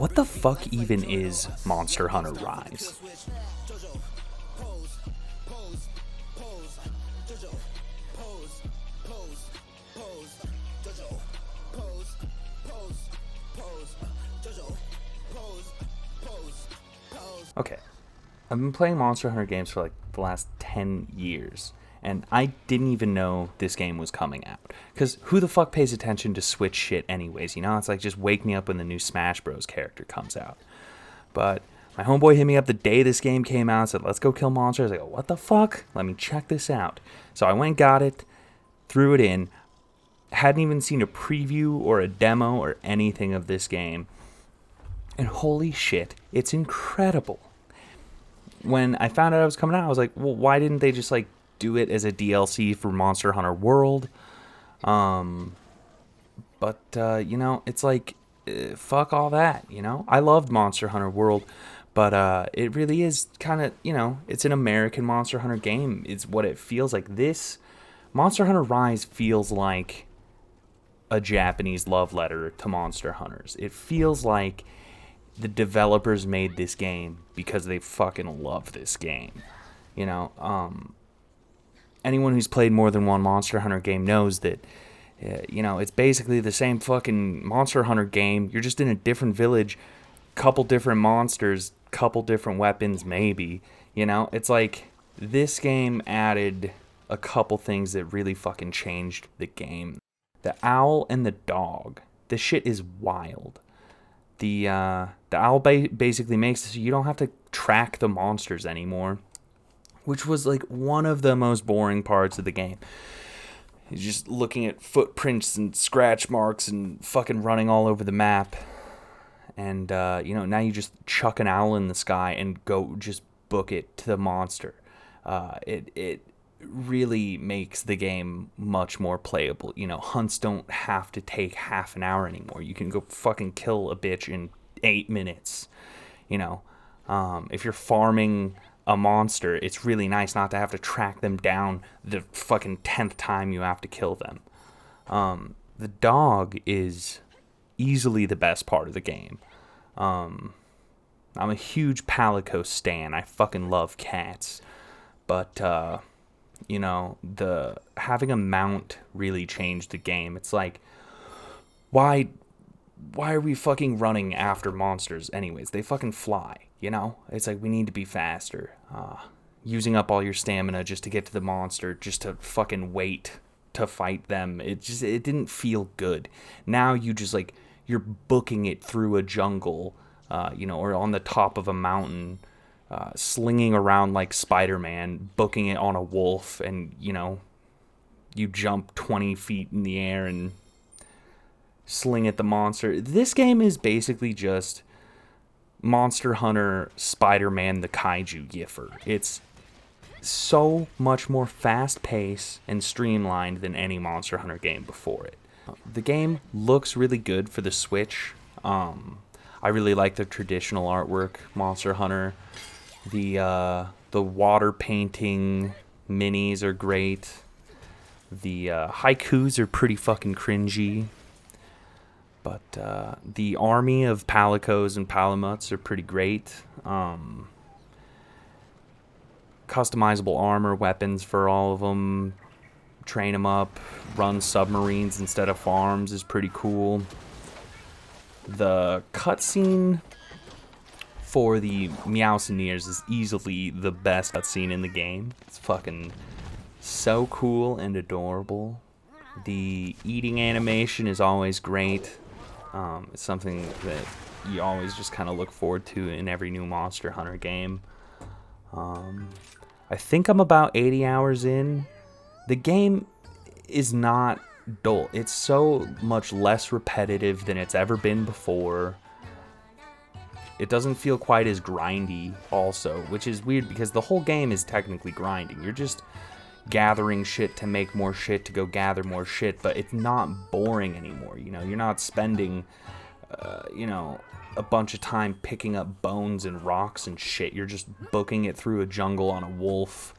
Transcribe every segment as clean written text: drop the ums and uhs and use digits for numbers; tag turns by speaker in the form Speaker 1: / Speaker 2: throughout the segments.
Speaker 1: What the fuck even is Monster Hunter Rise? Okay, I've been playing Monster Hunter games for like the last 10 years, and I didn't even know this game was coming out. Because who the fuck pays attention to Switch shit anyways, you know? It's like just wake me up when the new Smash Bros. Character comes out. But my homeboy hit me up the day this game came out and said, let's go kill monsters. I go, what the fuck? Let me check this out. So I went, got it, threw it in, hadn't even seen a preview or a demo or anything of this game. And holy shit, it's incredible. When I found out it was coming out, I was like, well, why didn't they just like do it as a DLC for Monster Hunter World? But you know, it's like, fuck all that, you know? I loved Monster Hunter World, but it really is kind of, you know, it's an American Monster Hunter game. It's what it feels like. This Monster Hunter Rise feels like a Japanese love letter to Monster Hunters. It feels like the developers made this game because they fucking love this game. You know, anyone who's played more than one Monster Hunter game knows that, you know, it's basically the same fucking Monster Hunter game. You're just in a different village, couple different monsters, couple different weapons, maybe. You know, it's like this game added a couple things that really fucking changed the game. The owl and the dog. This shit is wild. The owl basically makes it so you don't have to track the monsters anymore, which was like one of the most boring parts of the game. You're just looking at footprints and scratch marks and fucking running all over the map. And, you know, now you just chuck an owl in the sky and go just book it to the monster. It really makes the game much more playable. You know, hunts don't have to take half an hour anymore. You can go fucking kill a bitch in 8 minutes. You know, if you're farming a monster, it's really nice not to have to track them down the fucking 10th time you have to kill them. The dog is easily the best part of the game. I'm a huge Palico stan. I fucking love cats. But, you know, the having a mount really changed the game. It's like, why are we fucking running after monsters anyways? They fucking fly, you know? It's like, we need to be faster. Using up all your stamina just to get to the monster, just to fucking wait to fight them. It didn't feel good. Now you just like, you're booking it through a jungle, you know, or on the top of a mountain, slinging around like Spider-Man, booking it on a wolf, and, you know, you jump 20 feet in the air and sling at the monster. This game is basically just Monster Hunter Spider-Man the Kaiju Giffer. It's so much more fast-paced and streamlined than any Monster Hunter game before it. The game looks really good for the Switch. I really like the traditional artwork, Monster Hunter. The water painting minis are great. The haikus are pretty fucking cringy. But the army of Palicos and Palamuts are pretty great. Customizable armor, weapons for all of them. Train them up. Run submarines instead of farms is pretty cool. The cutscene for the Meowsoniers is easily the best cutscene in the game. It's fucking so cool and adorable. The eating animation is always great. It's something that you always just kind of look forward to in every new Monster Hunter game. I think I'm about 80 hours in. The game is not dull. It's so much less repetitive than it's ever been before. It doesn't feel quite as grindy also, which is weird because the whole game is technically grinding. You're just gathering shit to make more shit to go gather more shit, but it's not boring anymore. You know, you're not spending, you know, a bunch of time picking up bones and rocks and shit. You're just booking it through a jungle on a wolf,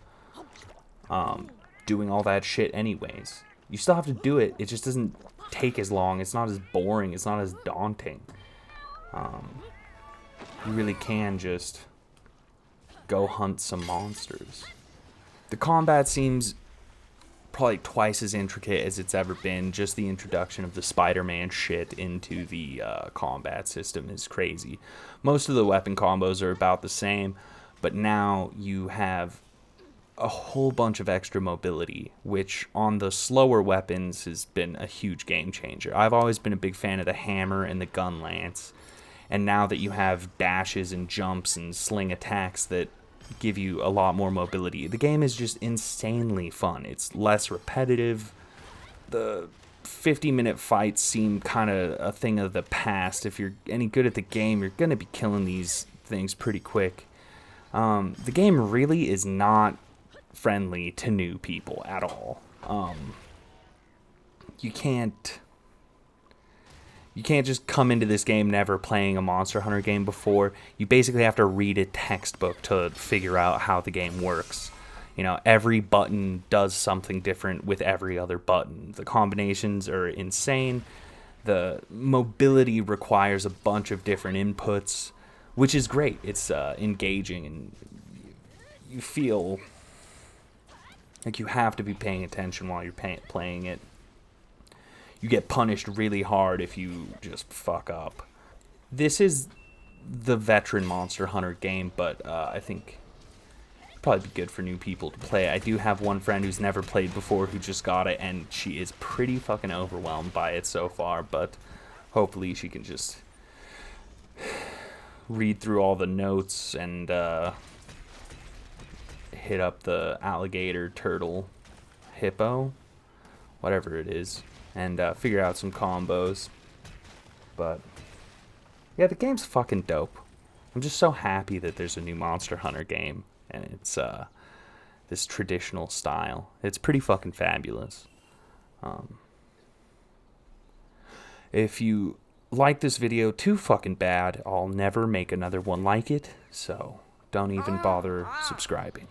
Speaker 1: doing all that shit anyways. You still have to do it. It just doesn't take as long. It's not as boring. It's not as daunting. You really can just go hunt some monsters. The combat seems probably twice as intricate as it's ever been. Just the introduction of the Spider-Man shit into the combat system is crazy. Most of the weapon combos are about the same, but now you have a whole bunch of extra mobility, which on the slower weapons has been a huge game changer. I've always been a big fan of the hammer and the gun lance, and now that you have dashes and jumps and sling attacks that give you a lot more mobility, the game is just insanely fun. It's less repetitive. The 50-minute fights seem kind of a thing of the past. If you're any good at the game, you're going to be killing these things pretty quick. The game really is not friendly to new people at all. You can't just come into this game never playing a Monster Hunter game before. You basically have to read a textbook to figure out how the game works. You know, every button does something different with every other button. The combinations are insane. The mobility requires a bunch of different inputs, which is great. It's engaging, and you feel like you have to be paying attention while you're playing it. You get punished really hard if you just fuck up. This is the veteran Monster Hunter game, but I think it'd probably be good for new people to play. I do have one friend who's never played before who just got it, and she is pretty fucking overwhelmed by it so far, but hopefully she can just read through all the notes and hit up the alligator, turtle, hippo, whatever it is, and figure out some combos. But yeah, the game's fucking dope. I'm just so happy that there's a new Monster Hunter game, and it's this traditional style. It's pretty fucking fabulous. If you like this video too fucking bad, I'll never make another one like it, so don't even bother subscribing.